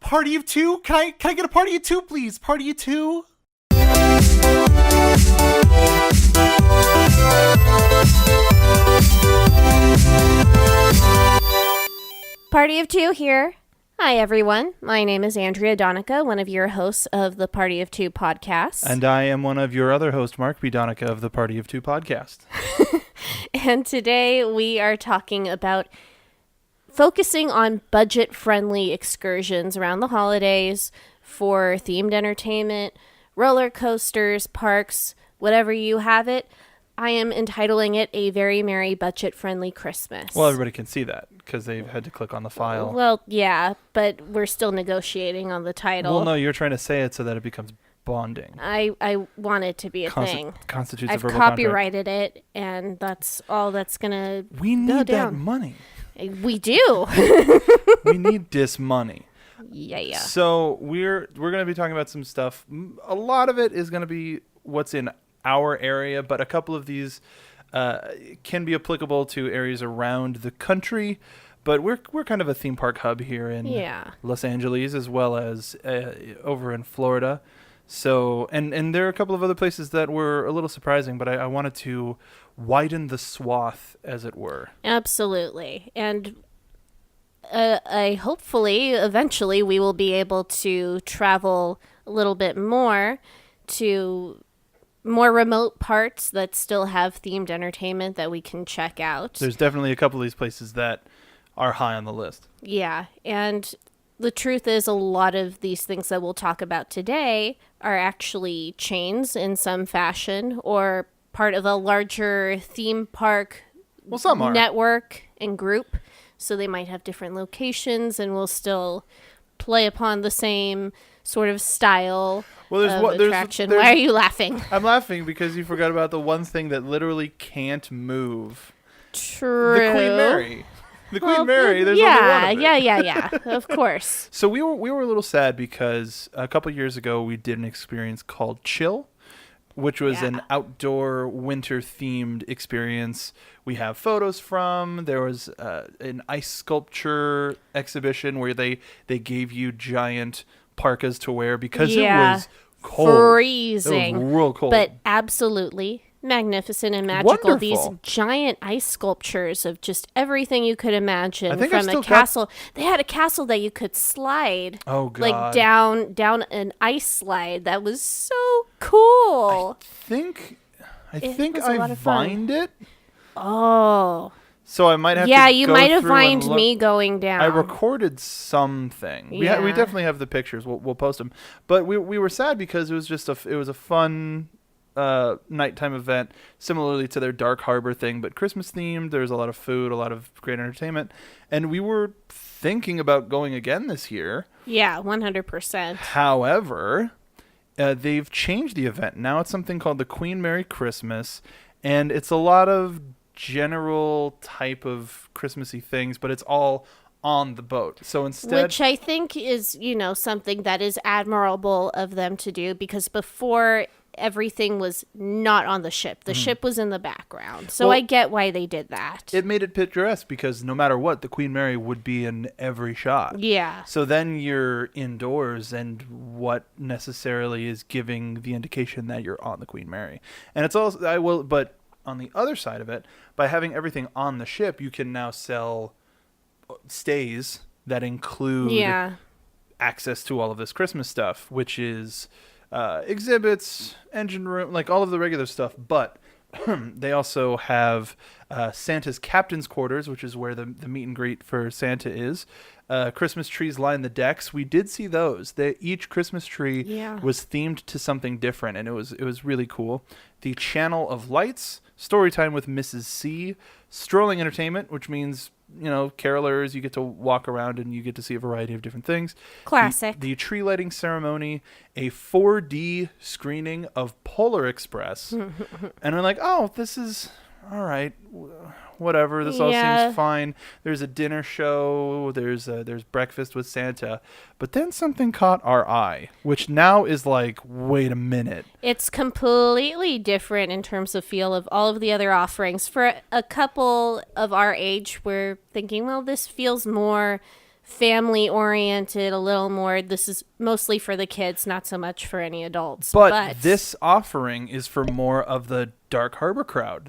party of two? Can I get a party of two, please? Party of two? Party of Two here. Hi, everyone. My name is Andrea Donica, one of your hosts of the Party of Two podcast. And I am one of your other hosts, Mark B. Donica of the Party of Two podcast. And today we are talking about focusing on budget-friendly excursions around the holidays for themed entertainment, roller coasters, parks, whatever you have it. I am entitling it A Very Merry Budget-Friendly Christmas. Well, everybody can see that because they've had to click on the file. Well, yeah, but we're still negotiating on the title. Well, no, you're trying to say it so that it becomes bonding. I want it to be a thing. Constitutes I've a verbal contract. copyrighted it, and that's all that's going to We need that money. We do. We need this money. Yeah. So we're going to be talking about some stuff. A lot of it is going to be what's in our area, but a couple of these can be applicable to areas around the country. But we're kind of a theme park hub here in Los Angeles, as well as over in Florida. So and there are a couple of other places that were a little surprising, but I wanted to widen the swath, as it were. Absolutely. And I hopefully eventually we will be able to travel a little bit more to more remote parts that still have themed entertainment that we can check out. There's definitely a couple of these places that are high on the list. Yeah, and the truth is a lot of these things that we'll talk about today are actually chains in some fashion or part of a larger theme park network and group. So they might have different locations and will still play upon the same sort of style of attraction. Why are you laughing? I'm laughing because you forgot about the one thing that literally can't move. True. The Queen Mary. The Queen Mary. There's only one of it. Yeah. Of course. So we were a little sad because a couple years ago we did an experience called Chill, which was an outdoor winter-themed experience. We have photos from. There was an ice sculpture exhibition where they gave you giant parkas to wear because it was cold. Freezing. It was real cold. But absolutely magnificent and magical. Wonderful. These giant ice sculptures of just everything you could imagine from a castle. They had a castle that you could slide. Oh, God. Like down an ice slide. That was so cool. I think I vined it. Oh. So I might have to Yeah, you go might have through and vined me going down. I recorded something. We definitely have the pictures. We'll post them. But we were sad because it was just it was a fun nighttime event, similarly to their Dark Harbor thing, but Christmas themed. There's a lot of food, a lot of great entertainment, and we were thinking about going again this year. Yeah, 100%. However, they've changed the event. Now it's something called the Queen Mary Christmas, and it's a lot of general type of Christmassy things, but it's all on the boat. So instead, which I think is, something that is admirable of them to do, because before everything was not on the ship. The ship was in the background. So I get why they did that. It made it picturesque because no matter what, the Queen Mary would be in every shot. Yeah. So then you're indoors, and what necessarily is giving the indication that you're on the Queen Mary. And it's also, but on the other side of it, by having everything on the ship, you can now sell stays that include access to all of this Christmas stuff, which is exhibits, engine room, like all of the regular stuff. But they also have Santa's captain's quarters, which is where the meet and greet for Santa is. Christmas trees line the decks. We did see those. Each Christmas tree was themed to something different, and it was really cool. The Channel of Lights, story time with Mrs. C, strolling entertainment, which means carolers. You get to walk around and you get to see a variety of different things. Classic. The tree lighting ceremony, a 4D screening of Polar Express, and we're like, oh, this is all right. Whatever. This all seems fine. There's a dinner show. There's breakfast with Santa. But then something caught our eye, which now is like, wait a minute. It's completely different in terms of feel of all of the other offerings. For a couple of our age, we're thinking, well, this feels more family oriented, a little more. This is mostly for the kids, not so much for any adults. But this offering is for more of the Dark Harbor crowd.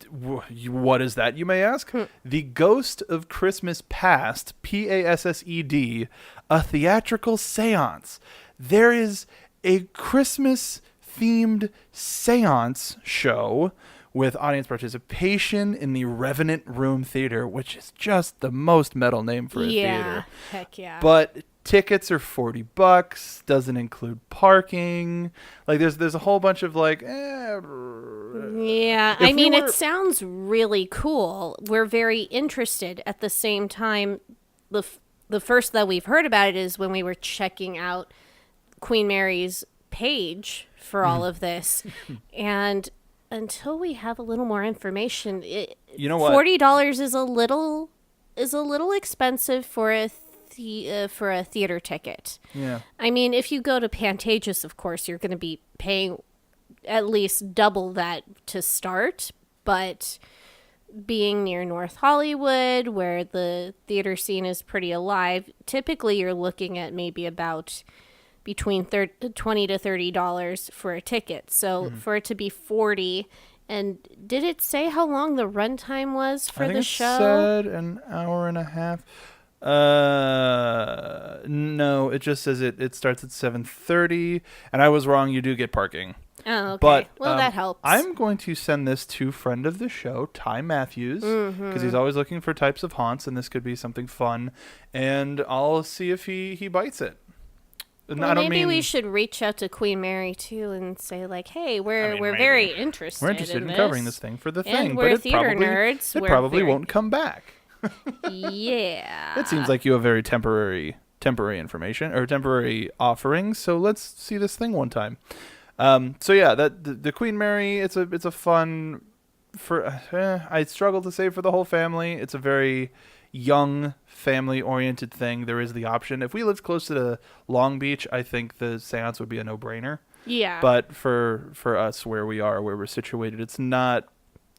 What is that, you may ask? The Ghost of Christmas Past, PASSED, a theatrical seance. There is a Christmas-themed seance show with audience participation in the Revenant Room Theater, which is just the most metal name for a theater. Heck yeah. But tickets are $40, doesn't include parking. Like there's a whole bunch of like yeah, I mean, it sounds really cool. We're very interested. At the same time, the first that we've heard about it is when we were checking out Queen Mary's page for all of this. And until we have a little more information, you know what? $40 is a little expensive for a theater ticket. Yeah. I mean, if you go to Pantages, of course, you're going to be paying at least double that to start. But being near North Hollywood, where the theater scene is pretty alive, typically you're looking at maybe about between $20 to $30 for a ticket. So for it to be $40, and did it say how long the runtime was for the show? I think it said an hour and a half. No, it just says it starts at 7:30, and I was wrong. You do get parking. Oh, okay. But, well, that helps. I'm going to send this to friend of the show, Ty Matthews, because he's always looking for types of haunts, and this could be something fun. And I'll see if he bites it. Well, maybe we should reach out to Queen Mary too and say like, "Hey, we're very interested. We're interested in this. covering this thing for the And thing, we're but theater nerds. It probably won't come back." Yeah. It seems like you have very temporary information or temporary offerings. So let's see this thing one time. So yeah, the Queen Mary. It's a fun I struggle to say for the whole family. It's a very young family-oriented thing. There is the option. If we lived close to Long Beach, I think the seance would be a no-brainer. Yeah. But for us, where we're situated, it's not.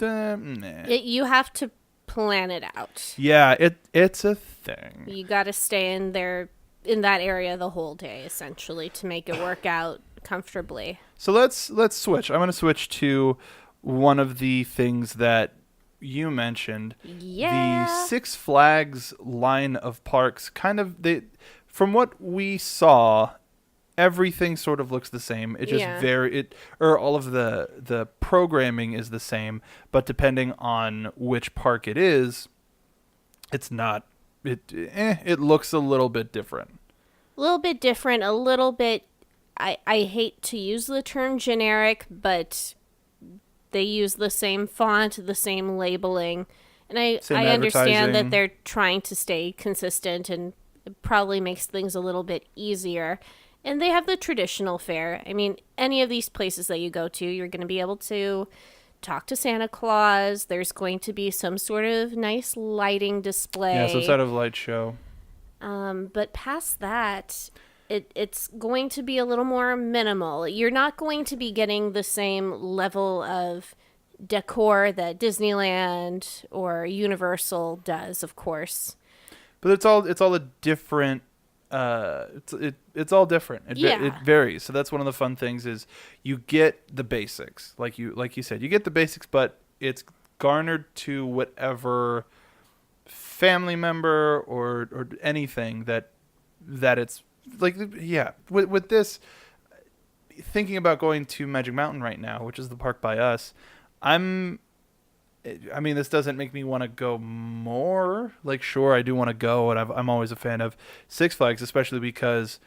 You have to plan it out. Yeah, it's a thing. You got to stay in that area the whole day, essentially, to make it work out comfortably. So let's switch. I'm going to switch to one of the things that you mentioned. Yeah. The Six Flags line of parks, from what we saw, everything sort of looks the same. It just all of the programming is the same, but depending on which park it is, it's not. It looks a little bit different. A little bit different. A little bit. I hate to use the term generic, but they use the same font, the same labeling, and I understand that they're trying to stay consistent, and it probably makes things a little bit easier. And they have the traditional fare. I mean, any of these places that you go to, you're going to be able to talk to Santa Claus. There's going to be some sort of nice lighting display. Yeah, some sort of light show. But past that, it's going to be a little more minimal. You're not going to be getting the same level of decor that Disneyland or Universal does, of course. But it's all a different. It's all different. It varies. So that's one of the fun things is you get the basics, like you said, you get the basics, but it's garnered to whatever family member or anything that it's like. Yeah, with this, thinking about going to Magic Mountain right now, which is the park by us, this doesn't make me want to go more. Like, sure, I do want to go, and I'm always a fan of Six Flags, especially because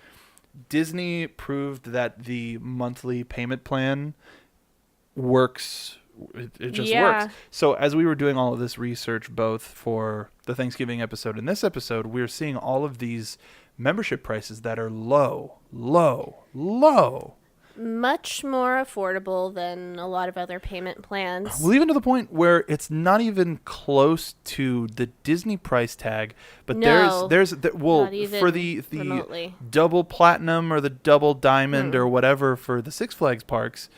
Disney proved that the monthly payment plan works. It just works. So as we were doing all of this research, both for the Thanksgiving episode and this episode, we're seeing all of these membership prices that are low. Much more affordable than a lot of other payment plans. Well, even to the point where it's not even close to the Disney price tag, but there's for the remotely. Double platinum or the double diamond or whatever for the Six Flags parks,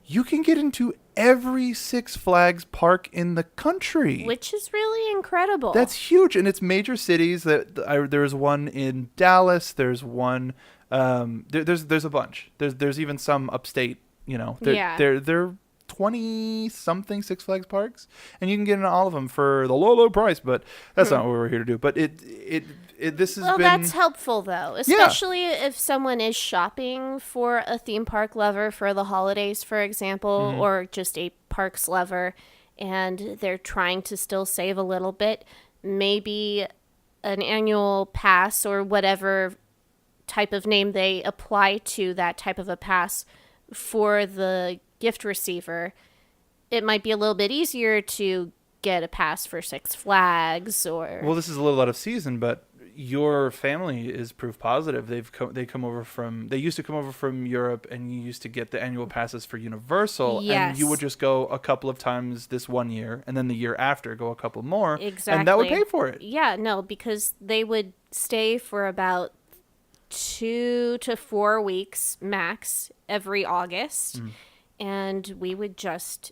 you can get into every Six Flags park in the country. Which is really incredible. That's huge, and it's major cities. There's one in Dallas. There's one. There's a bunch. There's even some upstate. They're 20 something Six Flags parks, and you can get into all of them for the low price. But that's not what we're here to do. But this has been. That's helpful though, especially if someone is shopping for a theme park lover for the holidays, for example, or just a parks lover, and they're trying to still save a little bit. Maybe an annual pass or whatever type of name they apply to that type of a pass for the gift receiver, it might be a little bit easier to get a pass for Six Flags or. Well, this is a little out of season, but your family is proof positive. They used to come over from Europe, and you used to get the annual passes for Universal. Yes. And you would just go a couple of times this one year, and then the year after go a couple more. Exactly. And that would pay for it. Yeah, no, because they would stay for about 2 to 4 weeks max every August. And we would just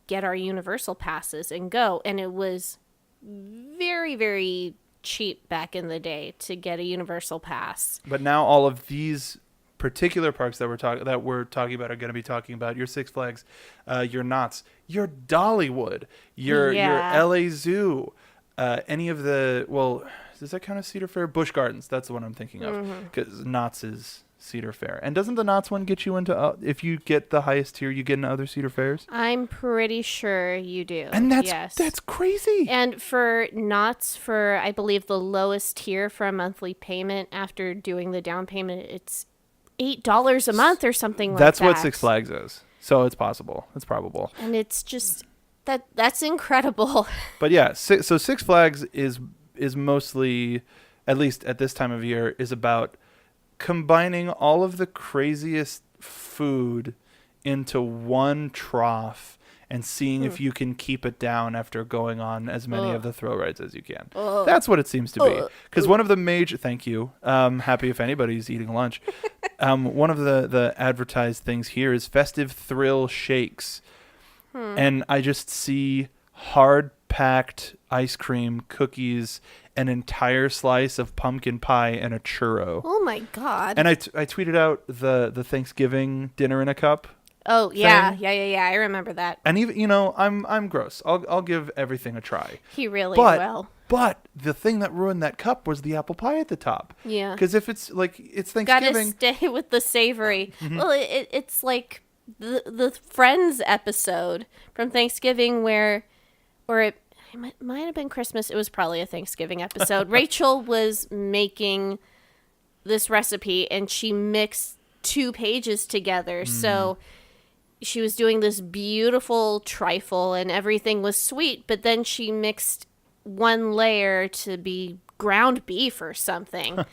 get our Universal passes and go. And it was very, very cheap back in the day to get a Universal pass. But now all of these particular parks that we're talking about are going to be talking about your Six Flags, your Knott's, your Dollywood, your LA Zoo, any of the, well, does that count as Cedar Fair? Busch Gardens, that's the one I'm thinking of, because Knott's is Cedar Fair. And doesn't the Knott's one get you into, if you get the highest tier, you get into other Cedar Fairs? I'm pretty sure you do. And that's crazy. And for Knott's, for I believe the lowest tier for a monthly payment after doing the down payment, it's $8 a month or something like that. That's what Six Flags is. So it's possible. It's probable. And it's just that's incredible. But yeah, so Six Flags is mostly, at least at this time of year, is about combining all of the craziest food into one trough and seeing if you can keep it down after going on as many of the thrill rides as you can. That's what it seems to be. Because one of the major, thank you, happy if anybody's eating lunch. One of the advertised things here is festive thrill shakes. And I just see hard-packed ice cream, cookies, an entire slice of pumpkin pie, and a churro. Oh my God. And I tweeted out the Thanksgiving dinner in a cup. Oh yeah, thing. I remember that. And even I'm gross. I'll give everything a try. He really will. But the thing that ruined that cup was the apple pie at the top. Yeah. Because if it's Thanksgiving, gotta stay with the savory. Well, it's like the Friends episode from Thanksgiving it might have been Christmas. It was probably a Thanksgiving episode. Rachel was making this recipe and she mixed 2 pages together. So she was doing this beautiful trifle and everything was sweet, but then she mixed one layer to be ground beef or something.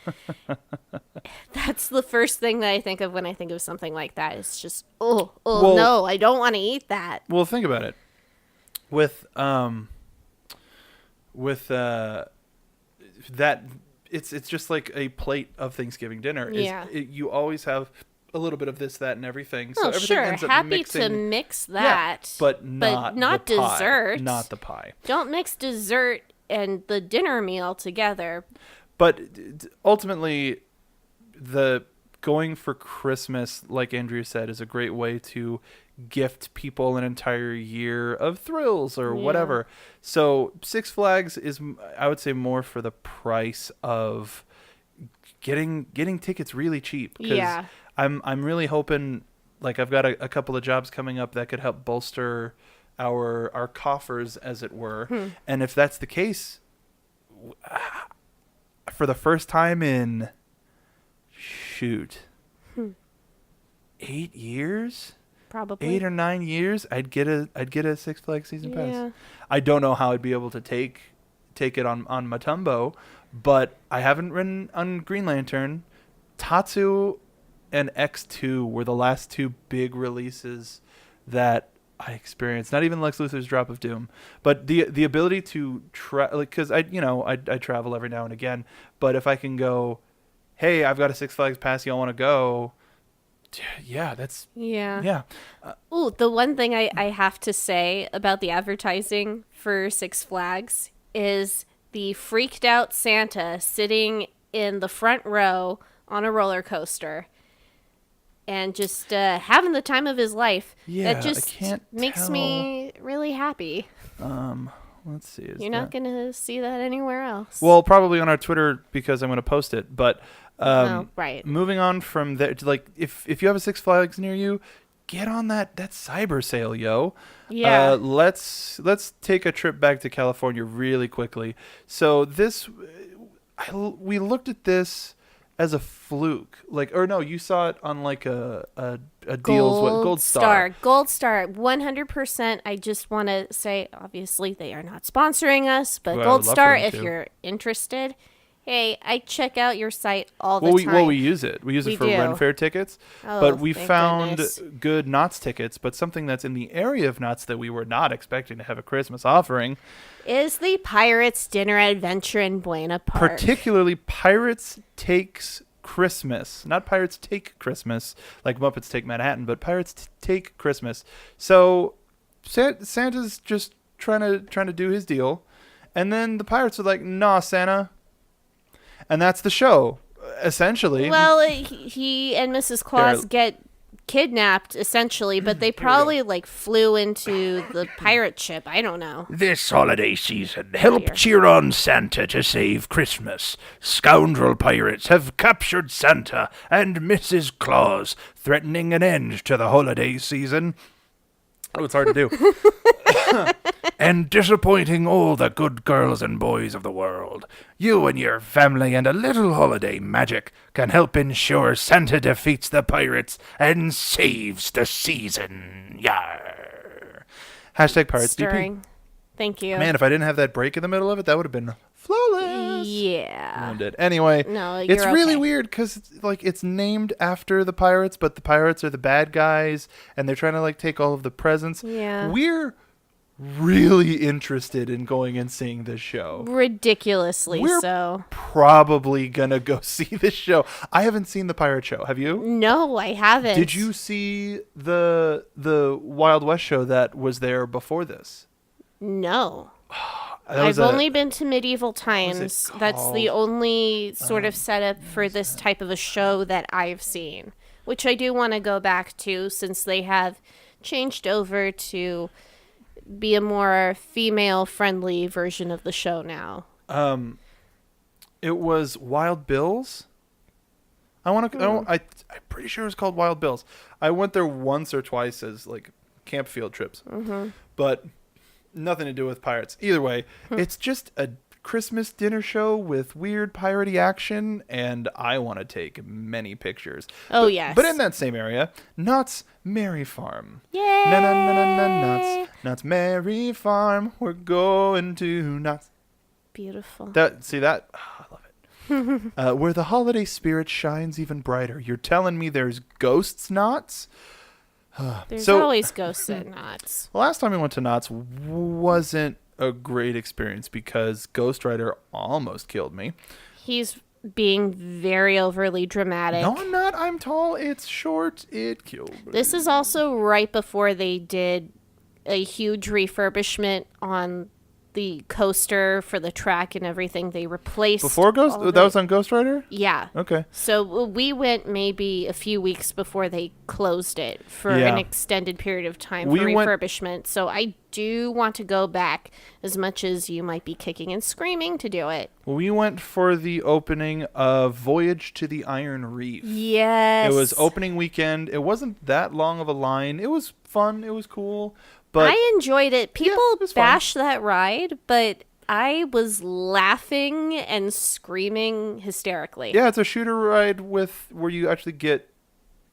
That's the first thing that I think of when I think of something like that. It's just, no, I don't want to eat that. Well, think about it. With that, it's just like a plate of Thanksgiving dinner. Yeah. You always have a little bit of this, that, and everything. So everything sure. ends up Happy mixing. to mix that. Yeah, but not the dessert. Pie. Not the pie. Don't mix dessert and the dinner meal together. But ultimately, the going for Christmas, like Andrea said, is a great way to gift people an entire year of thrills or whatever. So Six Flags is, I would say, more for the price of getting tickets really cheap. Yeah. I'm really hoping, like, I've got a couple of jobs coming up that could help bolster our coffers, as it were. And if that's the case, for the first time in 8 years, Probably 8 or 9 years, I'd get a Six Flags season pass. Yeah. I don't know how I'd be able to take it on Matumbo, but I haven't ridden on Green Lantern. Tatsu and X2 were the last 2 big releases that I experienced. Not even Lex Luthor's Drop of Doom, but the ability to because I travel every now and again. But if I can go, hey, I've got a Six Flags pass, y'all want to go? Yeah, that's Yeah. yeah. Ooh, the one thing I have to say about the advertising for Six Flags is the freaked out Santa sitting in the front row on a roller coaster and just having the time of his life. Yeah, That I just can't makes tell. me really happy. Let's see. Is You're that... not going to see that anywhere else. Well, probably on our Twitter because I'm going to post it. But Oh, right. moving on from there, to like if you have a Six Flags near you, get on that cyber sale, yo. Yeah. Let's take a trip back to California really quickly. So we looked at this as a fluke, like, or no, you saw it on like a deals with Gold Star. Gold Star, 100%. I just want to say, obviously, they are not sponsoring us, but Well, I Gold would love Star, for them if to. you're interested, hey, I check out your site all the time. Well, we use it. We use We it for do. Ren Fair tickets. Oh, But we thank found goodness. good Knott's tickets, but something that's in the area of Knott's that we were not expecting to have a Christmas offering. Is the Pirates Dinner Adventure in Buena Park. Particularly Pirates Takes Christmas. Not Pirates Take Christmas, like Muppets Take Manhattan, but Pirates Take Christmas. So Santa's just trying to do his deal. And then the pirates are like, "Nah, Santa." And that's the show, essentially. Well, he and Mrs. Claus get kidnapped, essentially, but they probably, like, flew into the pirate ship. I don't know. This holiday season, help cheer on Santa to save Christmas. Scoundrel pirates have captured Santa and Mrs. Claus, threatening an end to the holiday season Oh, it's hard to do. and disappointing all the good girls and boys of the world. You and your family and a little holiday magic can help ensure Santa defeats the pirates and saves the season. Yar. Hashtag Pirates BP. Stirring. Thank you. Man, if I didn't have that break in the middle of it, that would have been flawless. Yeah. Ruined it. Anyway, No, it's you're really okay. weird because it's named after the pirates, but the pirates are the bad guys, and they're trying to like take all of the presents. Yeah. We're really interested in going and seeing this show. Ridiculously We're so. Probably gonna go see this show. I haven't seen the pirate show. Have you? No, I haven't. Did you see the Wild West show that was there before this? No. That was I've a- only been to medieval was it times. That's the called? only sort of setup for this type of a show that I've seen, which I do want to go back to since they have changed over to be a more female-friendly version of the show now. It was Wild Bill's. I'm pretty sure it was called Wild Bill's. I went there once or twice as like camp field trips, but nothing to do with pirates. Either way, it's just a Christmas dinner show with weird piratey action, and I want to take many pictures. Oh, yes. But in that same area, Knott's Merry Farm. Yay! Na na na na na Knott's Merry Farm. We're going to Knott's. Beautiful. That? Oh, I love it. Where the holiday spirit shines even brighter. You're telling me there's ghosts Knott's? There's so- always ghosts at Knott's. The last time we went to Knott's wasn't a great experience because Ghost Rider almost killed me. He's being very overly dramatic. No, I'm not. I'm tall. It's short. It killed me. This is also right before they did a huge refurbishment on the coaster for the track and everything. They replaced Before Ghost? all of That it. was on Ghost Rider? Yeah. Okay. So we went maybe a few weeks before they closed it for Yeah. an extended period of time We for went- refurbishment. So I do want to go back as much as you might be kicking and screaming to do it. We went for the opening of Voyage to the Iron Reef. Yes. It was opening weekend. It wasn't that long of a line. It was fun. It was cool. But I enjoyed it. People it was fun. bash that ride, but I was laughing and screaming hysterically. yeah, it's a shooter ride where you actually get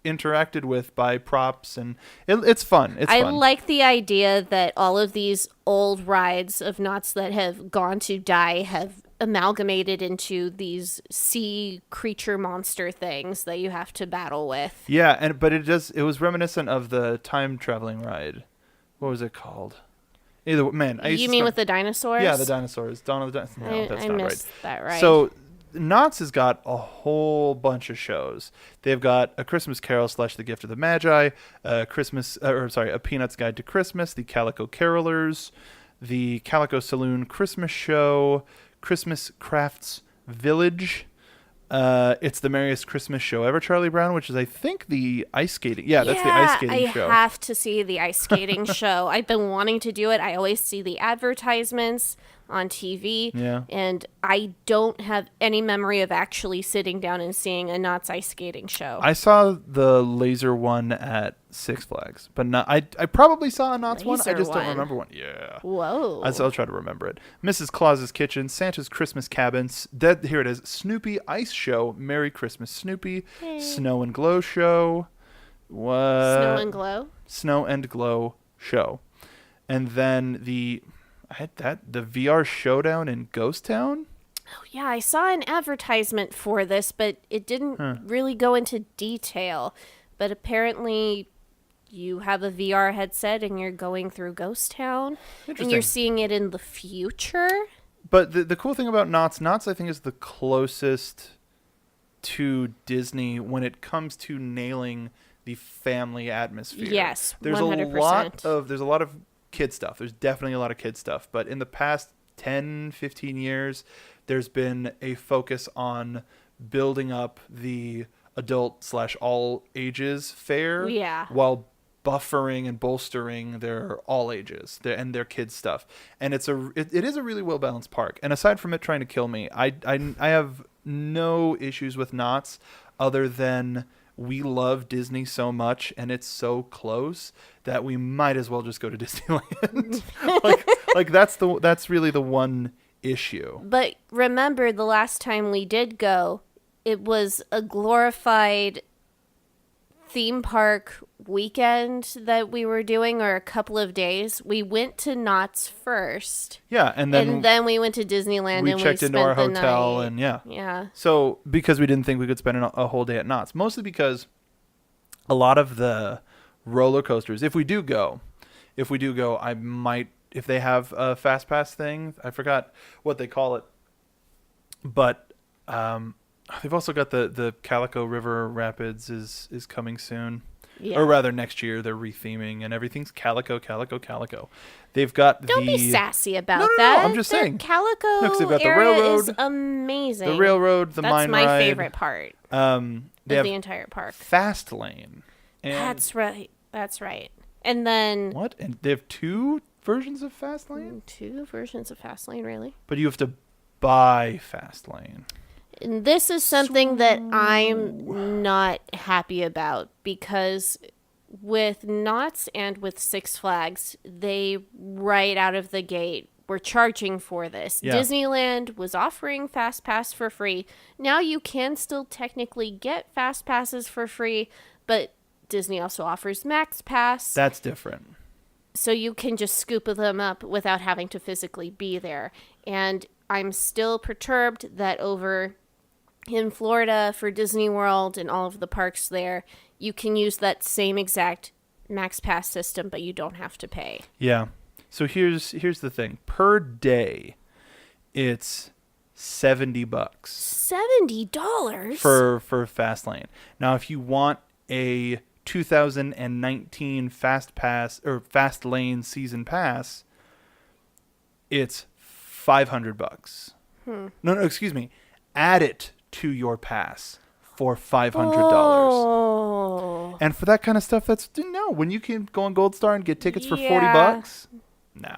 interacted with by props, and it's fun. It's I fun. like the idea that all of these old rides of Knott's that have gone to die have amalgamated into these sea creature monster things that you have to battle with. Yeah, but it was reminiscent of the time traveling ride. What was it called? Either man, I used You to mean start- with the dinosaurs? Yeah, the dinosaurs. Dawn of the Dinosaurs. No, that's I not missed right. that ride. So Knott's has got a whole bunch of shows. They've got A Christmas Carol / The Gift of the Magi, A Peanuts Guide to Christmas, The Calico Carolers, The Calico Saloon Christmas Show, Christmas Crafts Village. It's the merriest Christmas show ever, Charlie Brown, which is, I think, the ice skating. Yeah, that's the ice skating show. I have to see the ice skating show. I've been wanting to do it. I always see the advertisements on TV. Yeah. And I don't have any memory of actually sitting down and seeing a Knott's ice skating show. I saw the laser one at Six Flags, but not. I probably saw a Knott's one. I just don't remember one. Yeah. Whoa. I'll try to remember it. Mrs. Claus's Kitchen, Santa's Christmas Cabins. Here it is. Snoopy Ice Show. Merry Christmas, Snoopy. Hey. Snow and Glow Show. What? Snow and Glow. Snow and Glow Show, and then the VR Showdown in Ghost Town. Oh, yeah, I saw an advertisement for this, but it didn't really go into detail. But apparently you have a VR headset and you're going through Ghost Town. And you're seeing it in the future. But the cool thing about Knott's, I think, is the closest to Disney when it comes to nailing the family atmosphere. Yes, there's 100%. There's a lot of kid stuff. There's definitely a lot of kid stuff. But in the past 10, 15 years, there's been a focus on building up the adult / all ages fare. Yeah. While buffering and bolstering their all ages and their kids stuff. And it is a really well balanced park. And aside from it trying to kill me, I have no issues with Knott's other than we love Disney so much and it's so close that we might as well just go to Disneyland. like that's really the one issue. But remember, the last time we did go, it was a glorified theme park weekend that we were doing, or a couple of days. We went to Knott's first. Yeah, and then we went to Disneyland we and checked we into our spent the hotel night. and yeah. Yeah. So because we didn't think we could spend a whole day at Knott's, mostly because a lot of the roller coasters, if we do go, I might, if they have a fast pass thing, I forgot what they call it, but they've also got the Calico River Rapids is coming soon. Yeah. Or rather next year they're retheming and everything's Calico. They've got Don't be sassy about No, that. I'm just saying. Calico 'cause they've got the era railroad, is amazing. The railroad, the That's mine my ride. favorite part They of have the entire park. Fast Lane. And That's right. And then what? And they have 2 versions of Fast Lane? 2 versions of Fastlane, really? But you have to buy Fast Lane. And this is something that I'm not happy about, because with Knott's and with Six Flags, they right out of the gate were charging for this. Yeah. Disneyland was offering Fast Pass for free. Now you can still technically get Fast Passes for free, but Disney also offers Max Pass. That's different. So you can just scoop them up without having to physically be there. And I'm still perturbed that over in Florida for Disney World and all of the parks there, you can use that same exact Max Pass system, but you don't have to pay. Yeah. So here's the thing. Per day, it's $70 $70 for Fast Lane. Now, if you want a 2019 Fast Pass or Fast Lane season pass, it's $500. No, excuse me. Add it to your pass for $500. Oh. And for that kind of stuff, when you can go on Gold Star and get tickets for Yeah. $40, no,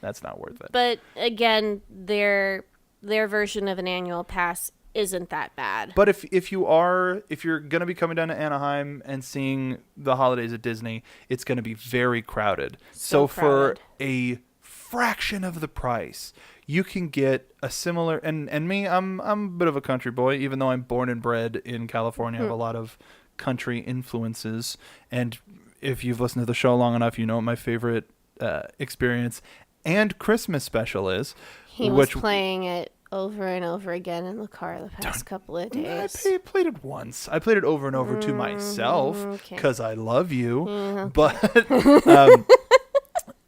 that's not worth it. But again, their version of an annual pass isn't that bad. But if you're gonna be coming down to Anaheim and seeing the holidays at Disney, it's gonna be very crowded. So crowded. for a fraction of the price, you can get a similar and me, I'm a bit of a country boy, even though I'm born and bred in California. I have a lot of country influences, and if you've listened to the show long enough, you know what my favorite experience and Christmas special is. He was playing it over and over again in the car the past couple of days. I played it once. I played it over and over to myself because I love you. Okay. But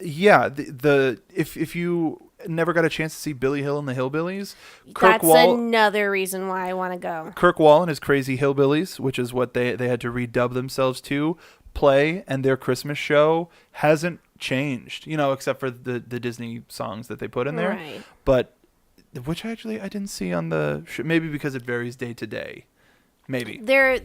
yeah, if you never got a chance to see Billy Hill and the Hillbillies. That's another reason why I want to go. Kirk Wall and his Crazy Hillbillies, which is what they had to redub themselves to, play, and their Christmas show hasn't changed, except for the Disney songs that they put in there. Right. But which actually I didn't see on the maybe because it varies day to day. Maybe. They're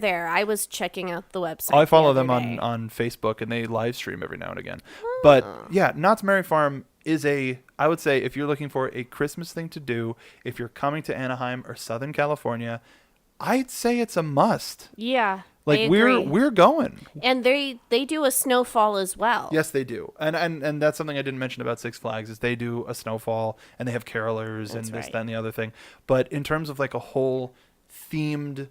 there. I was checking out the website. I follow them on Facebook, and they live stream every now and again. Oh. But yeah, Knott's Merry Farm is I would say, if you're looking for a Christmas thing to do, if you're coming to Anaheim or Southern California, I'd say it's a must. Yeah. Like we're going. And they do a snowfall as well. Yes, they do. And that's something I didn't mention about Six Flags is they do a snowfall, and they have carolers and this, that, and the other thing. But in terms of like a whole theme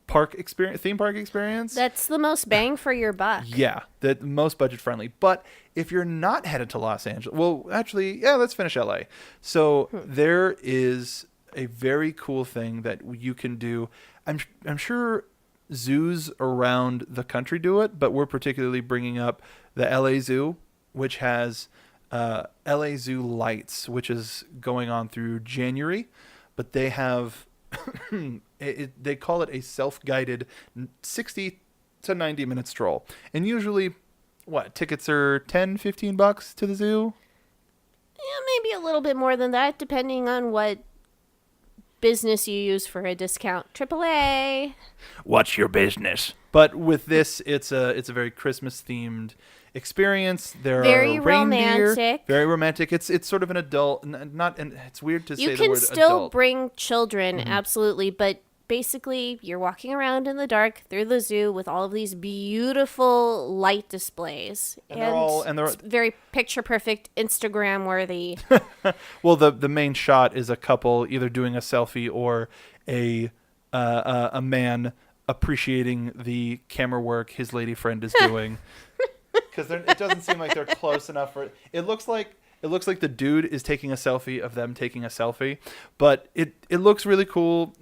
park experience, that's the most bang for your buck. Yeah, the most budget friendly. But if you're not headed to Los Angeles, well, actually, yeah, let's finish LA. So there is a very cool thing that you can do. I'm sure zoos around the country do it, but we're particularly bringing up the LA Zoo, which has LA Zoo Lights, which is going on through January, but they have they call it a self-guided 60 to 90 minute stroll. And usually, tickets are $10-15 to the zoo? Yeah, maybe a little bit more than that, depending on what business you use for a discount. AAA. What's your business? But with this, it's a very Christmas themed experience. There very are reindeer, romantic. Very romantic. It's sort of an adult, not, and it's weird to say the word You can still adult. bring children, absolutely, but basically you're walking around in the dark through the zoo with all of these beautiful light displays, and they're very picture perfect, Instagram worthy. Well, the main shot is a couple either doing a selfie or a man appreciating the camera work his lady friend is doing, because it doesn't seem like they're close enough for it. It looks like the dude is taking a selfie of them taking a selfie, but it looks really cool.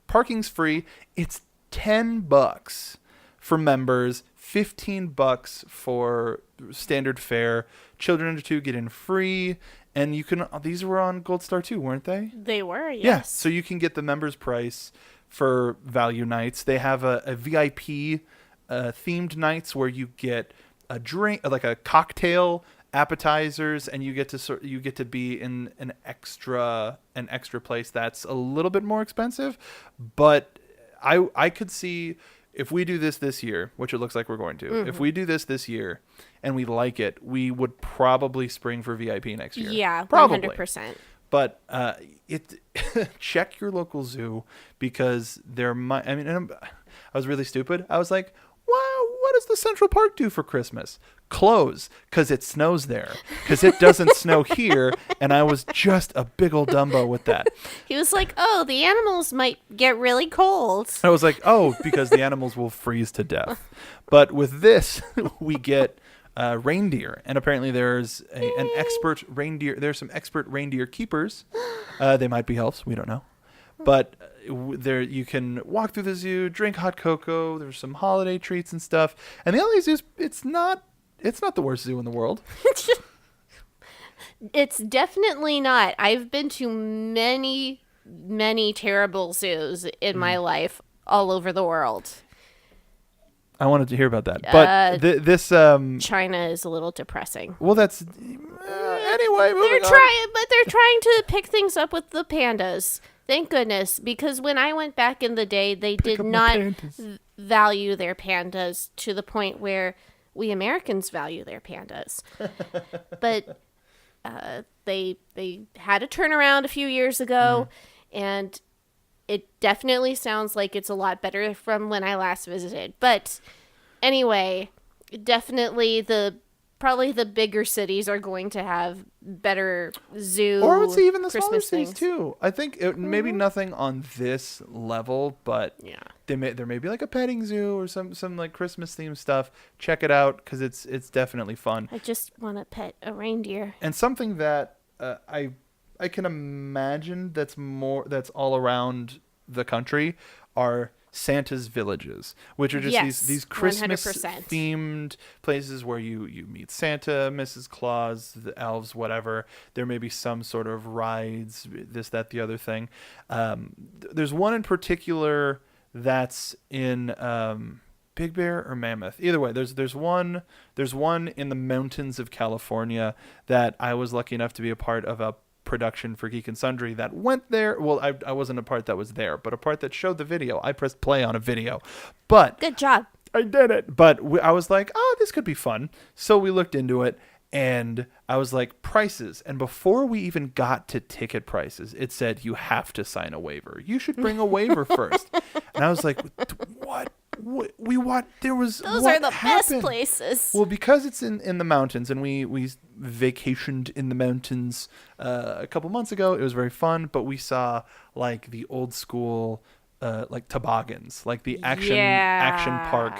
Parking's free. It's $10 for members, $15 for standard fare. Children under 2 get in free, and these were on Gold Star too, weren't they? They were, yes. Yeah, so you can get the members price for value nights. They have a VIP themed nights where you get a drink, like a cocktail, appetizers, and you get to be in an extra place that's a little bit more expensive. But I could see, if we do this year, which it looks like we're going to, if we do this year and we like it, we would probably spring for VIP next year. Yeah, probably. 100%. But check your local zoo, because I was really stupid. I was like, wow, what does the Central Park do for Christmas? Close, because it snows there, because it doesn't snow here. And I was just a big old Dumbo with that. He was like, oh, the animals might get really cold. I was like, oh, because the animals will freeze to death. But with this, we get reindeer, and apparently there's an expert reindeer. There's some expert reindeer keepers. They might be elves, we don't know. But there, you can walk through the zoo, drink hot cocoa. There's some holiday treats and stuff. And the LA Zoo, it's not the worst zoo in the world. It's definitely not. I've been to many, many terrible zoos in my life all over the world. I wanted to hear about that. But this China is a little depressing. Well, that's anyway. They're trying to pick things up with the pandas. Thank goodness, because when I went back in the day, they did not value their pandas to the point where we Americans value their pandas. But they had a turnaround a few years ago, and it definitely sounds like it's a lot better from when I last visited. But anyway, definitely probably the bigger cities are going to have better zoo, or it's even the Christmas smaller cities things too. I think maybe nothing on this level, but yeah, there may be like a petting zoo or some like Christmas themed stuff. Check it out, because it's definitely fun. I just want to pet a reindeer. And something that I can imagine that's all around the country are Santa's villages, which are just Yes, these Christmas 100%. themed places where you meet Santa, Mrs. Claus, the elves, whatever. There may be some sort of rides, this, that, the other thing. There's one in particular that's in Big Bear or Mammoth. Either way, there's one in the mountains of California that I was lucky enough to be a part of a production for Geek and Sundry that went there. Well, I wasn't a part that was there, but a part that showed the video. I pressed play on a video, but Good job. I did it. But I was like, oh, this could be fun. So we looked into it, and I was like, prices. And before we even got to ticket prices, it said you have to sign a waiver. You should bring a waiver first. And I was like, what? We what? There was Those what are the happened? best places. Well, because it's in the mountains, and we vacationed in the mountains a couple months ago. It was very fun, but we saw like the old school like toboggans, like the action park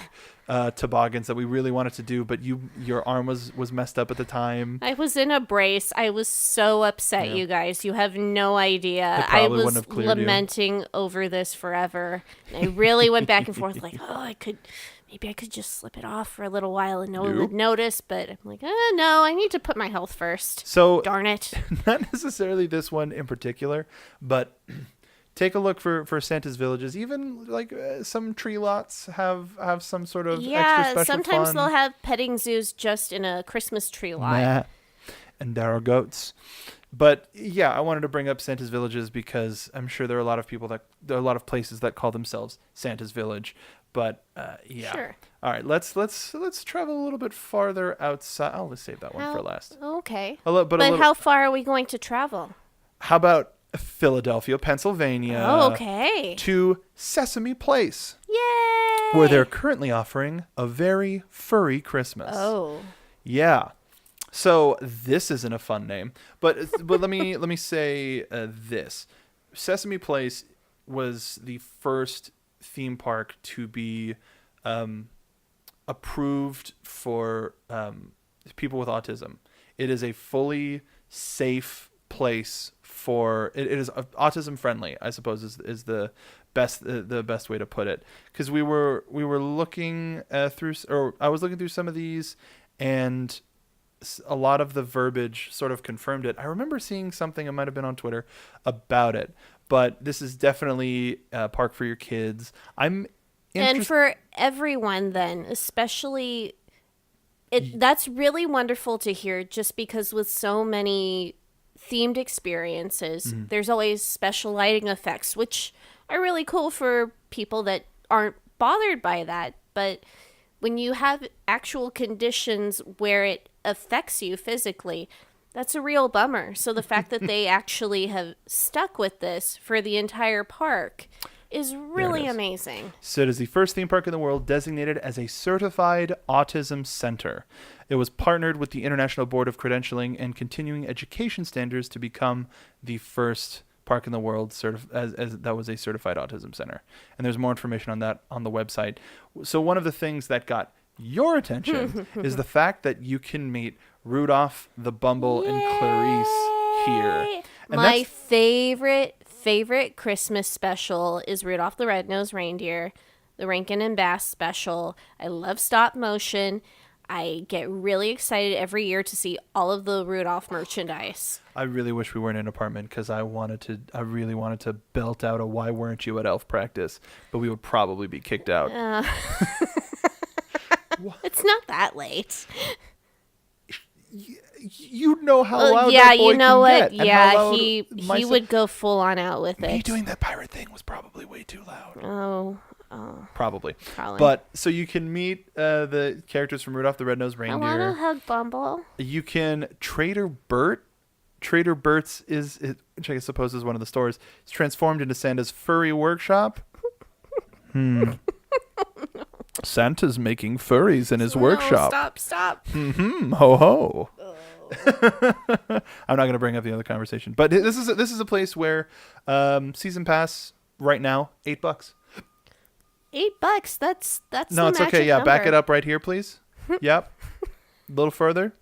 toboggans that we really wanted to do, but your arm was messed up at the time. I was in a brace. I was so upset, you guys. You have no idea. It probably I wouldn't was have cleared you. lamenting over this forever. And I really went back and forth like, maybe I could just slip it off for a little while and no one would notice. But I'm like, no, I need to put my health first. So Darn it. not necessarily this one in particular, but take a look for Santa's villages. Even like some tree lots have some sort of extra special sometimes fun. they'll have petting zoos just in a Christmas tree lot. Nah. And Darrow goats. But yeah, I wanted to bring up Santa's villages because I'm sure there are a lot of places that call themselves Santa's Village. But yeah. Sure. All right, let's travel a little bit farther outside. Oh, let's save that one for last. Okay. But how far are we going to travel? How about Philadelphia, Pennsylvania? Oh, okay. To Sesame Place, Yay! where they're currently offering a very furry Christmas. Oh. Yeah. So this isn't a fun name, but let me say this: Sesame Place was the first theme park to be approved for people with autism. It is a fully safe place for it is autism friendly, I suppose is the best way to put it, because we were looking through, or I was looking through some of these, and a lot of the verbiage sort of confirmed it. I remember seeing something, it might have been on Twitter, about it, but this is definitely a park for your kids. And for everyone then, especially that's really wonderful to hear, just because with so many themed experiences, there's always special lighting effects, which are really cool for people that aren't bothered by that. But when you have actual conditions where it affects you physically, that's a real bummer. So the fact that they actually have stuck with this for the entire park is really amazing. So it is the first theme park in the world designated as a certified autism center. It was partnered with the International Board of Credentialing and Continuing Education Standards to become the first park in the world as that was a certified autism center. And there's more information on that on the website. So one of the things that got your attention is the fact that you can meet Rudolph, the Bumble, and Clarice here. And my favorite Christmas special is Rudolph the Red-Nosed Reindeer, the Rankin and Bass special. I love stop motion. I get really excited every year to see all of the Rudolph merchandise. I really wish we were in an apartment, because I really wanted to belt out a "Why weren't you at elf practice?" But we would probably be kicked out. It's not that late. You know how loud yeah, that boy you know can what? get, and Yeah, how loud he would go full on out with Me it. doing that pirate thing was probably way too loud. Oh. Probably. Probably. But so you can meet the characters from Rudolph the Red-Nosed I Reindeer. want to hug Bumble. You can Trader Bert. Trader Bert's which I suppose is one of the stores. It's transformed into Santa's furry workshop. Santa's making furries in his workshop. Stop. Ho ho. I'm not going to bring up the other conversation, but this is a place where season pass right now $8. $8. That's No, it's okay. Yeah, back it up right here, please. Yep. A little further.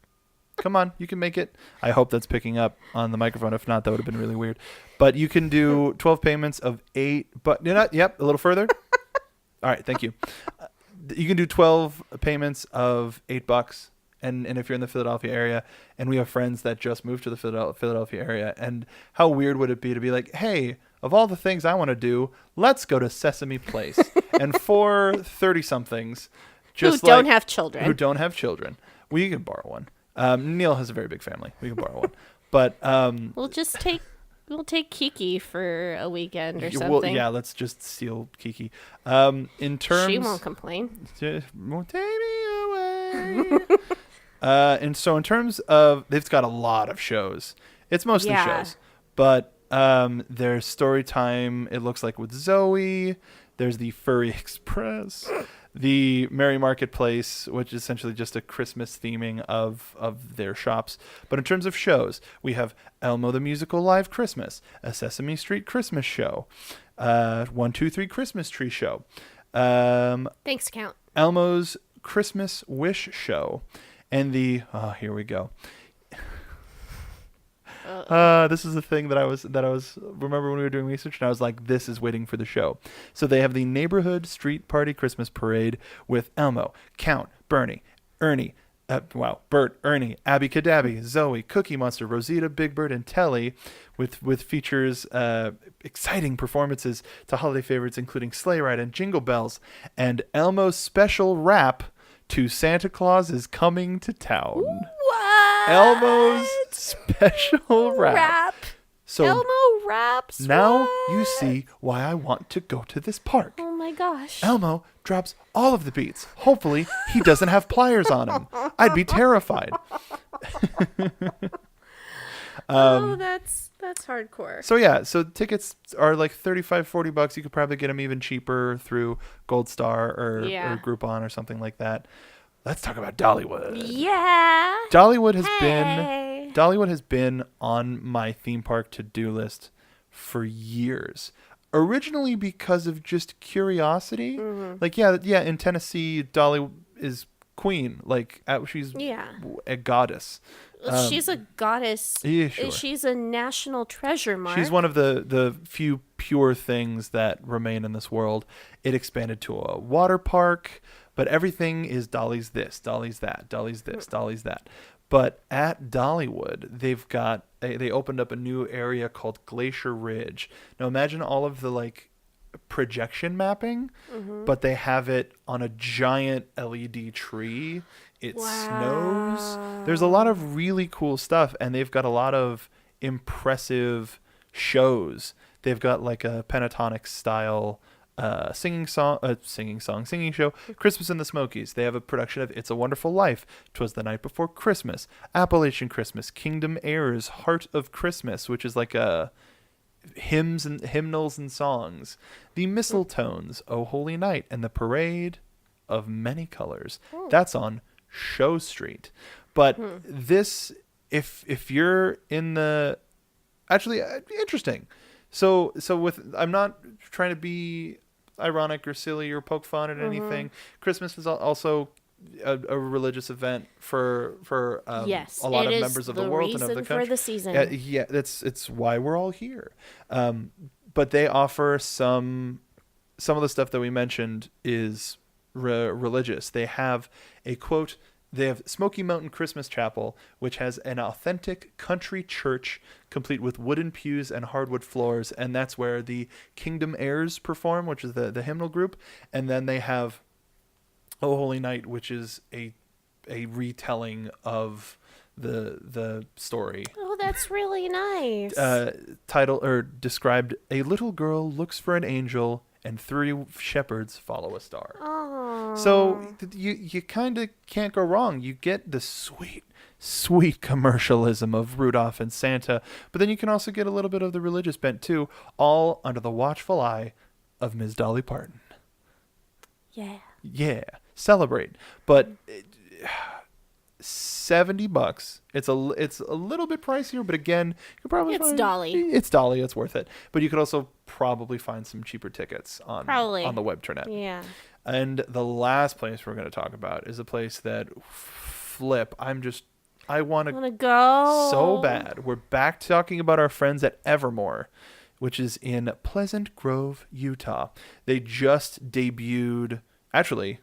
Come on, you can make it. I hope that's picking up on the microphone. If not, that would have been really weird. But you can do 12 payments of $8. Yep, a little further. All right, thank you. You can do 12 payments of $8. And if you're in the Philadelphia area, and we have friends that just moved to the Philadelphia area, and how weird would it be to be like, hey, of all the things I want to do, let's go to Sesame Place. And for 30-somethings, just who don't have children. who don't have children, we can borrow one. Neil has a very big family. We can borrow one. But We'll take Kiki for a weekend or something. well, yeah, let's just steal Kiki. In terms, She won't complain. Won't take me away. And so in terms of, they've got a lot of shows. It's mostly shows, but there's story time. It looks like with Zoe. There's the Furry Express, the Merry Marketplace, which is essentially just a Christmas theming of their shops. But in terms of shows, we have Elmo the Musical Live Christmas, a Sesame Street Christmas show, 1-2-3 Christmas Tree Show, Thanks, Count. Elmo's Christmas Wish Show, and here we go. This is the thing that I was remember when we were doing research, and I was like, this is waiting for the show. So they have the Neighborhood Street Party Christmas Parade with Elmo, Count, Bernie, Ernie, Bert, Ernie, Abby Cadabby, Zoe, Cookie Monster, Rosita, Big Bird, and Telly, with features, exciting performances to holiday favorites including Sleigh Ride and Jingle Bells, and Elmo's special rap to Santa Claus is Coming to Town. What? Elmo's special rap. So Elmo raps. now what? you see why I want to go to this park. Oh my gosh. Elmo drops all of the beats. Hopefully, he doesn't have pliers on him. I'd be terrified. That's hardcore. So yeah, so tickets are like $35-$40. You could probably get them even cheaper through Gold Star or Groupon or something like that. Let's talk about Dollywood. Yeah. Dollywood has been on my theme park to-do list for years. Originally because of just curiosity. Mm-hmm. Like in Tennessee, Dolly is queen. Like she's a goddess. She's a goddess. Yeah, sure. She's a national treasure, Mark. She's one of the few pure things that remain in this world. It expanded to a water park, but everything is Dolly's this, Dolly's that, Dolly's this, Dolly's that. But at Dollywood, they opened up a new area called Glacier Ridge. Now imagine all of the like projection mapping, but they have it on a giant LED tree. It snows. There's a lot of really cool stuff, and they've got a lot of impressive shows. They've got like a pentatonic style singing show, Christmas in the Smokies. They have a production of It's a Wonderful Life, 'Twas the Night Before Christmas, Appalachian Christmas, Kingdom Airs, Heart of Christmas, which is like a hymns and hymnals and songs, the Mistletones, O Holy Night, and the Parade of Many Colors. That's on Show Street. But this, if you're in the, actually interesting. So I'm not trying to be ironic or silly or poke fun at anything. Christmas is also a religious event for a lot of members of the world and of the country. For the season. It's why we're all here. But they offer some of the stuff that we mentioned is religious. They have a quote. They have Smoky Mountain Christmas Chapel, which has an authentic country church complete with wooden pews and hardwood floors, and that's where the Kingdom Airs perform, which is the hymnal group. And then they have O Holy Night, which is a retelling of the story. Oh, that's really nice. Described, a little girl looks for an angel and 3 shepherds follow a star. Oh. So you kind of can't go wrong. You get the sweet commercialism of Rudolph and Santa, but then you can also get a little bit of the religious bent too, all under the watchful eye of Ms. Dolly Parton. Yeah. Celebrate. But $70. It's a little bit pricier, but again, you can probably Dolly. It's Dolly. It's worth it. But you could also probably find some cheaper tickets on the webternet. Yeah. And the last place we're going to talk about is a place that I want to go so bad. We're back talking about our friends at Evermore. which is in Pleasant Grove, Utah. They just debuted. Actually,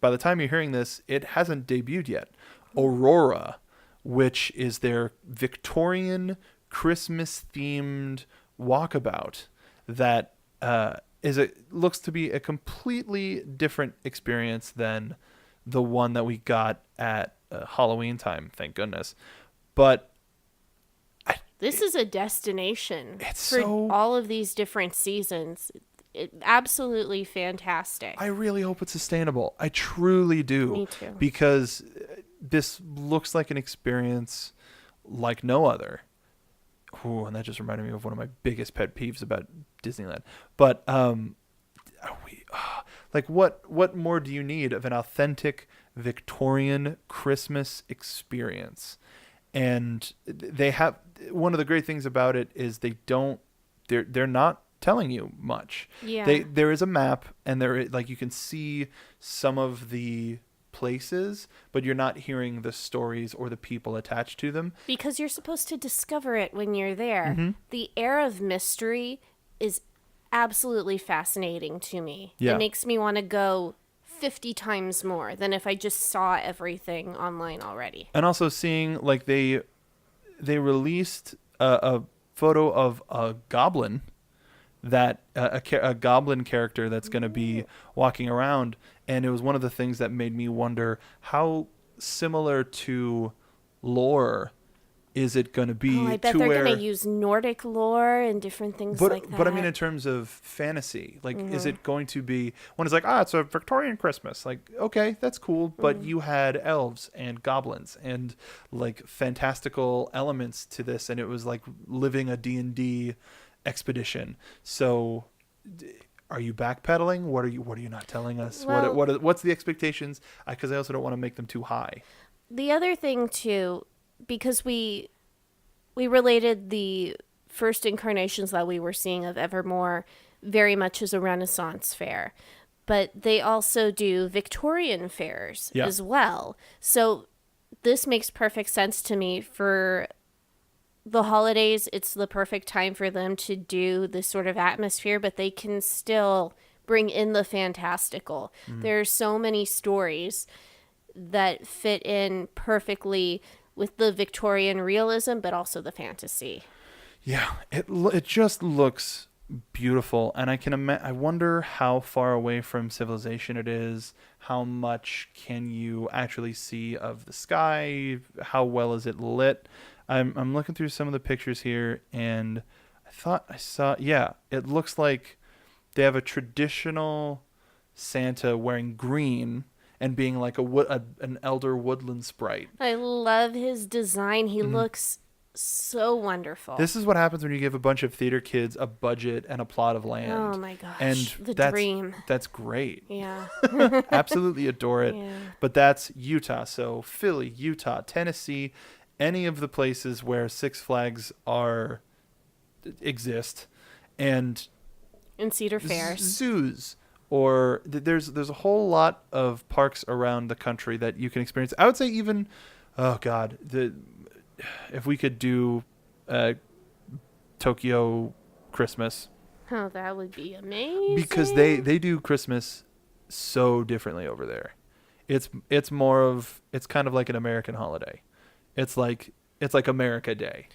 by the time you're hearing this, it hasn't debuted yet. Aurora, which is their Victorian Christmas-themed walkabout that looks to be a completely different experience than the one that we got at Halloween time, thank goodness. But this is a destination It's for so- all of these different seasons. Absolutely fantastic. I really hope it's sustainable. I truly do. Me too. Because this looks like an experience like no other. Ooh, and that just reminded me of one of my biggest pet peeves about Disneyland. But what more do you need of an authentic Victorian Christmas experience? And they have, one of the great things about it is they're not telling you much. Yeah. There is a map, and you can see some of the places, but you're not hearing the stories or the people attached to them. Because you're supposed to discover it when you're there. Mm-hmm. The air of mystery is absolutely fascinating to me. Yeah. It makes me want to go 50 times more than if I just saw everything online already. And also seeing, like, they released a photo of a goblin that a goblin character that's going to be walking around, and it was one of the things that made me wonder how similar to lore is it going to be. Oh, I bet to they're where, going to use Nordic lore and different things but like that. but I mean in terms of fantasy, like is it going to be when it's like it's a Victorian Christmas, like okay, that's cool, but you had elves and goblins and like fantastical elements to this, and it was like living a D&D expedition. So are you backpedaling? What are you not telling us? Well, What's the expectations? Because I also don't want to make them too high. The other thing too, because we related the first incarnations that we were seeing of Evermore very much as a Renaissance fair, but they also do Victorian fairs as well. So this makes perfect sense to me. For the holidays, it's the perfect time for them to do this sort of atmosphere, but they can still bring in the fantastical. There are so many stories that fit in perfectly with the Victorian realism, but also the fantasy. Yeah, it just looks beautiful, and I wonder how far away from civilization it is. How much can you actually see of the sky? How well is it lit? I'm looking through some of the pictures here, and I thought I saw. Yeah, it looks like they have a traditional Santa wearing green and being like an elder woodland sprite. I love his design. He looks so wonderful. This is what happens when you give a bunch of theater kids a budget and a plot of land. Oh my gosh, And the that's, dream. That's great. Yeah. Absolutely adore it. Yeah. But that's Utah. So Philly, Utah, Tennessee, any of the places where Six Flags exist, and In Cedar Fairs. zoos, or there's a whole lot of parks around the country that you can experience. I would say even, oh God, if we could do Tokyo Christmas, Oh, that would be amazing. because they do Christmas so differently over there. It's kind of like an American holiday. It's like America Day.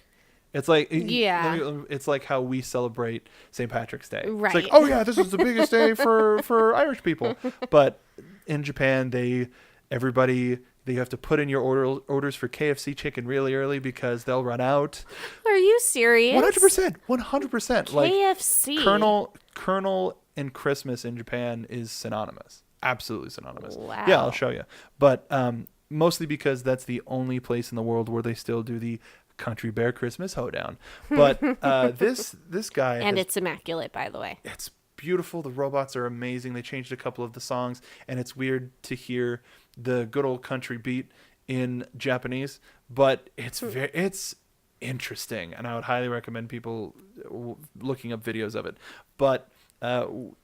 It's like it's like how we celebrate St. Patrick's Day. Right. It's like, oh yeah, this is the biggest day for Irish people. But in Japan, they have to put in your orders for KFC chicken really early because they'll run out. Are you serious? 100%. Like KFC. Colonel and Christmas in Japan is synonymous. Absolutely synonymous. Wow. Yeah, I'll show you. But mostly because that's the only place in the world where they still do the Country Bear Christmas Hoedown. But this guy And it's immaculate, by the way. it's beautiful. The robots are amazing. They changed a couple of the songs, and it's weird to hear the good old country beat in Japanese, but it's interesting, and I would highly recommend people looking up videos of it. But do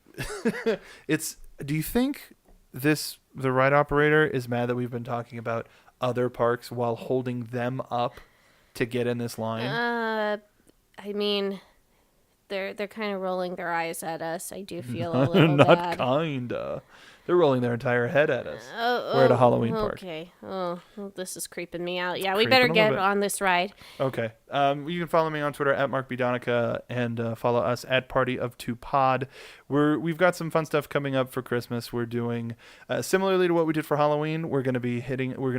you think the ride operator is mad that we've been talking about other parks while holding them up to get in this line? I mean, They're kind of rolling their eyes at us. I do feel a little Not bad. kinda. They're rolling their entire head at us. Oh, We're at a Halloween park. Okay. Oh, well, this is creeping me out. Yeah, we Creeping better a little get bit. on this ride. Okay. You can follow me on Twitter at Mark B. Donica and follow us at Party of Two Pod. We've got some fun stuff coming up for Christmas. We're doing similarly to what we did for Halloween. We're going to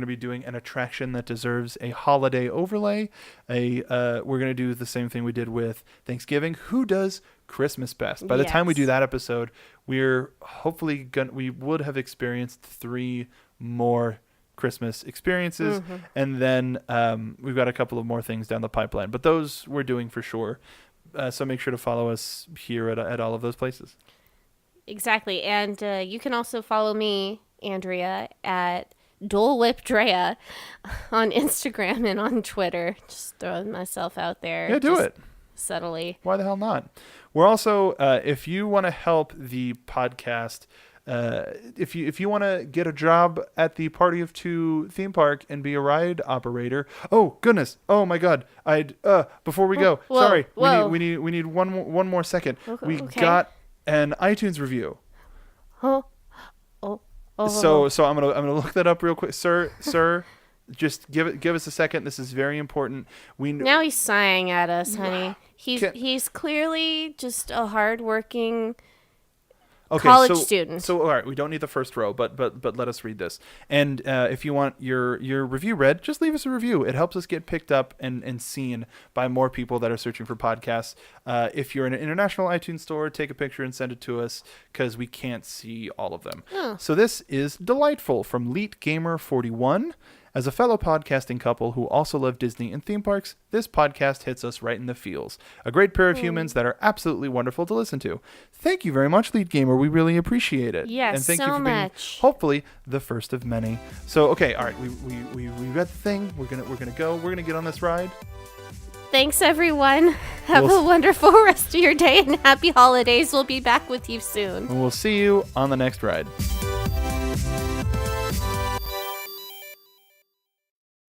be doing an attraction that deserves a holiday overlay. We're going to do the same thing we did with Thanksgiving. Who does Christmas best? By the time we do that episode, we're hopefully we would have experienced 3 more Christmas experiences, and then we've got a couple of more things down the pipeline, but those we're doing for sure. So make sure to follow us here at all of those places. Exactly. And you can also follow me, Andrea, at Dole Whip Drea on Instagram and on Twitter. Just throwing myself out there. Yeah, do it. Subtly. Why the hell not? We're also, if you want to help the podcast, if you want to get a job at the Party of Two theme park and be a ride operator. Oh goodness! Oh my God! Before we go, sorry, we need one more second. We got an iTunes review. Oh. So I'm gonna look that up real quick, sir. Just give us a second. This is very important. Now he's sighing at us, honey. He's clearly just a hardworking college student. So all right, we don't need the first row, but let us read this. And if you want your review read, just leave us a review. It helps us get picked up and seen by more people that are searching for podcasts. If you're in an international iTunes store, take a picture and send it to us because we can't see all of them. Oh. So this is delightful from Leet Gamer 41. As a fellow podcasting couple who also love Disney and theme parks, this podcast hits us right in the feels. A great pair of humans that are absolutely wonderful to listen to. Thank you very much, Lead Gamer. We really appreciate it. Yes, and thank so you for being much. hopefully the first of many. So okay, all right, we read the thing. We're gonna go. We're gonna get on this ride. Thanks, everyone. Have a wonderful rest of your day and happy holidays. We'll be back with you soon. And we'll see you on the next ride.